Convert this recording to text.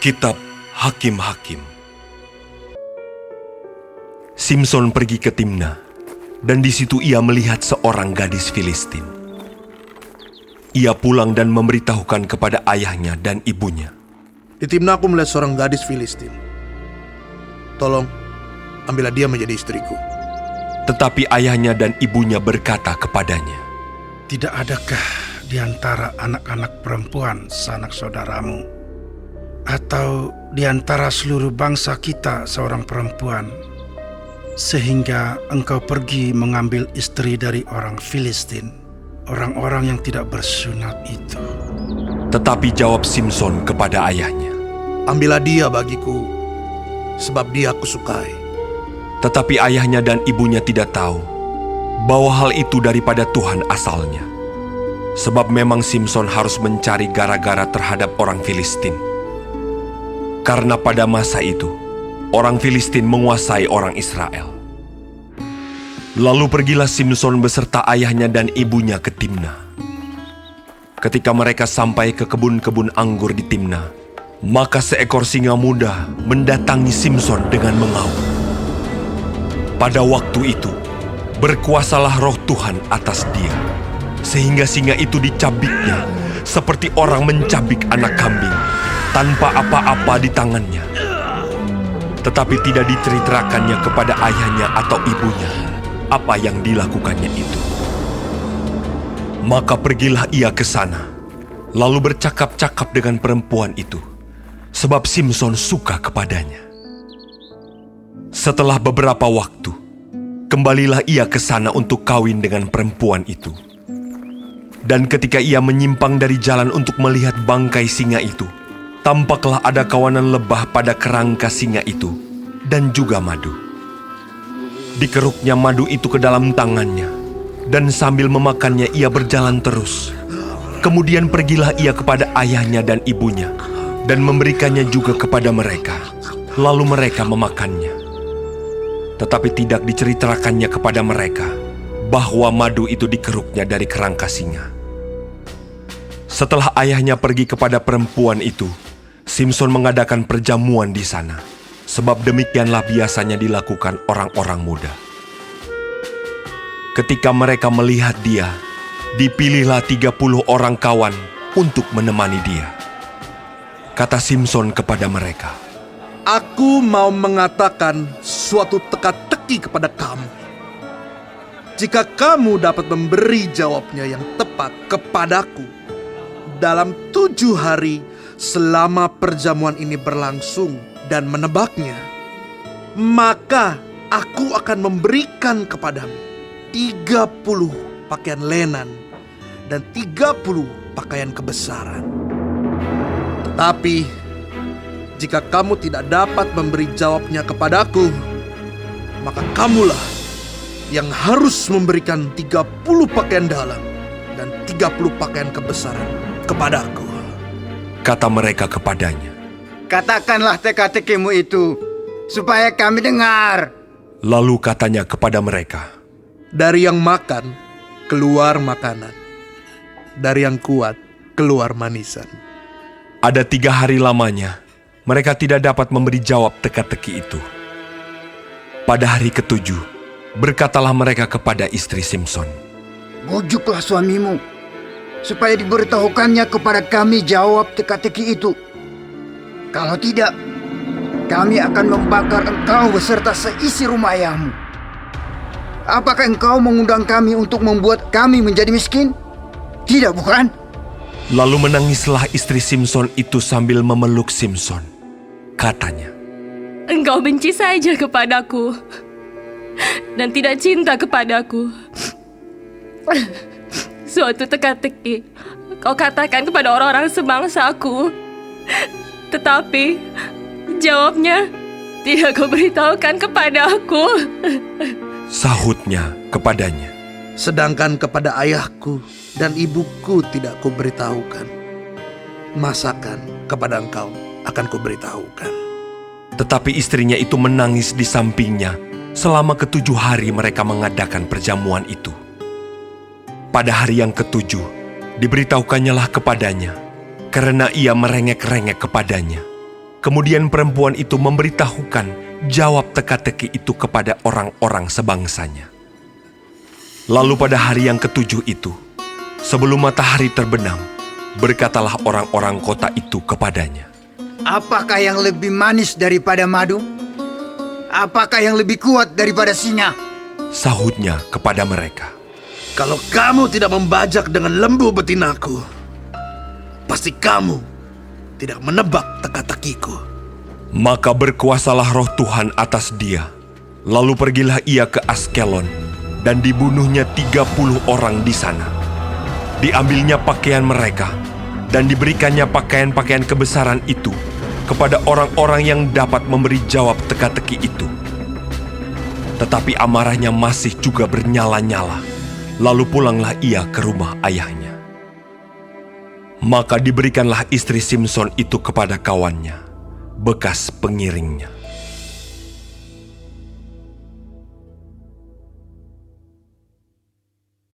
Kitab Hakim-Hakim. Simson pergi ke Timna, dan di situ ia melihat seorang gadis Filistin. Ia pulang dan memberitahukan kepada ayahnya dan ibunya. Di Timna aku melihat seorang gadis Filistin. Tolong, ambillah dia menjadi istriku. Tetapi ayahnya dan ibunya berkata kepadanya, Tidak adakah di antara anak-anak perempuan sanak saudaramu, atau di antara seluruh bangsa kita seorang perempuan, sehingga engkau pergi mengambil istri dari orang Filistin, orang-orang yang tidak bersunat itu? Tetapi jawab Simson kepada ayahnya, Ambillah dia bagiku, sebab dia aku sukai. tetapi ayahnya dan ibunya tidak tahu bahwa hal itu daripada Tuhan asalnya. Sebab memang Simson harus mencari gara-gara terhadap orang Filistin. Karena pada masa itu, orang Filistin menguasai orang Israel. Lalu pergilah Simson beserta ayahnya dan ibunya ke Timna. Ketika mereka sampai ke kebun-kebun anggur di Timna, maka seekor singa muda mendatangi Simson dengan mengaum. Pada waktu itu, berkuasalah roh Tuhan atas dia, sehingga singa itu dicabiknya seperti orang mencabik anak kambing, tanpa apa-apa di tangannya. Tetapi tidak diceritakannya kepada ayahnya atau ibunya apa yang dilakukannya itu. Maka pergilah ia ke sana, lalu bercakap-cakap dengan perempuan itu, sebab Simson suka kepadanya. Setelah beberapa waktu, kembalilah ia ke sana untuk kawin dengan perempuan itu. Dan ketika ia menyimpang dari jalan untuk melihat bangkai singa itu, tampaklah ada kawanan lebah pada kerangka singa itu, dan juga madu. Dikeruknya madu itu ke dalam tangannya, dan sambil memakannya ia berjalan terus. Kemudian pergilah ia kepada ayahnya dan ibunya, dan memberikannya juga kepada mereka. Lalu mereka memakannya. Tetapi tidak diceritakannya kepada mereka bahwa madu itu dikeruknya dari kerangka singa. Setelah ayahnya pergi kepada perempuan itu, Simson mengadakan perjamuan di sana, sebab demikianlah biasanya dilakukan orang-orang muda. Ketika mereka melihat dia, dipilihlah 30 orang kawan untuk menemani dia. Kata Simson kepada mereka, Aku mau mengatakan suatu teka-teki kepada kamu. Jika kamu dapat memberi jawabnya yang tepat kepadaku dalam 7 hari selama perjamuan ini berlangsung dan menebaknya, maka aku akan memberikan kepadamu 30 pakaian lenan dan 30 pakaian kebesaran. Tetapi jika kamu tidak dapat memberi jawabnya kepadaku, maka kamulah yang harus memberikan 30 pakaian dalam dan 30 pakaian kebesaran kepadaku. kata mereka kepadanya. Katakanlah teka-tekimu itu, supaya kami dengar. Lalu katanya kepada mereka, Dari yang makan, keluar makanan. Dari yang kuat, keluar manisan. ada 3 hari lamanya, mereka tidak dapat memberi jawab teka-teki itu. Pada hari ke-7, berkatalah mereka kepada istri Simson, Bujuklah suamimu, supaya diberitahukannya kepada kami jawab teka-teki itu. Kalau tidak, kami akan membakar engkau beserta seisi rumah ayahmu. Apakah engkau mengundang kami untuk membuat kami menjadi miskin? Tidak, bukan? Lalu menangislah istri Simson itu sambil memeluk Simson. Katanya, Engkau benci saja kepadaku dan tidak cinta kepadaku. Suatu teka-teki kau katakan kepada orang-orang sebangsaku, tetapi jawabnya tidak kau beritahukan kepadaku. sahutnya kepadanya. Sedangkan kepada ayahku dan ibuku tidak kuberitahukan. Masakan kepada engkau akan kuberitahukan. Tetapi istrinya itu menangis di sampingnya selama ke-7 hari mereka mengadakan perjamuan itu. Pada hari yang ke-7, diberitahukannya lah kepadanya, karena ia merengek-rengek kepadanya. Kemudian perempuan itu memberitahukan jawab teka-teki itu kepada orang-orang sebangsanya. Lalu pada hari yang ketujuh itu, sebelum matahari terbenam, berkatalah orang-orang kota itu kepadanya, Apakah yang lebih manis daripada madu? Apakah yang lebih kuat daripada singa? sahutnya kepada mereka. Kalau kamu tidak membajak dengan lembu betinaku, pasti kamu tidak menebak teka-tekiku. Maka berkuasalah roh Tuhan atas dia. Lalu pergilah ia ke Askelon, dan dibunuhnya 30 orang di sana. Diambilnya pakaian mereka, dan diberikannya pakaian-pakaian kebesaran itu kepada orang-orang yang dapat memberi jawab teka-teki itu. Tetapi amarahnya masih juga bernyala-nyala. Lalu pulanglah ia ke rumah ayahnya. Maka diberikanlah istri Simson itu kepada kawannya, bekas pengiringnya.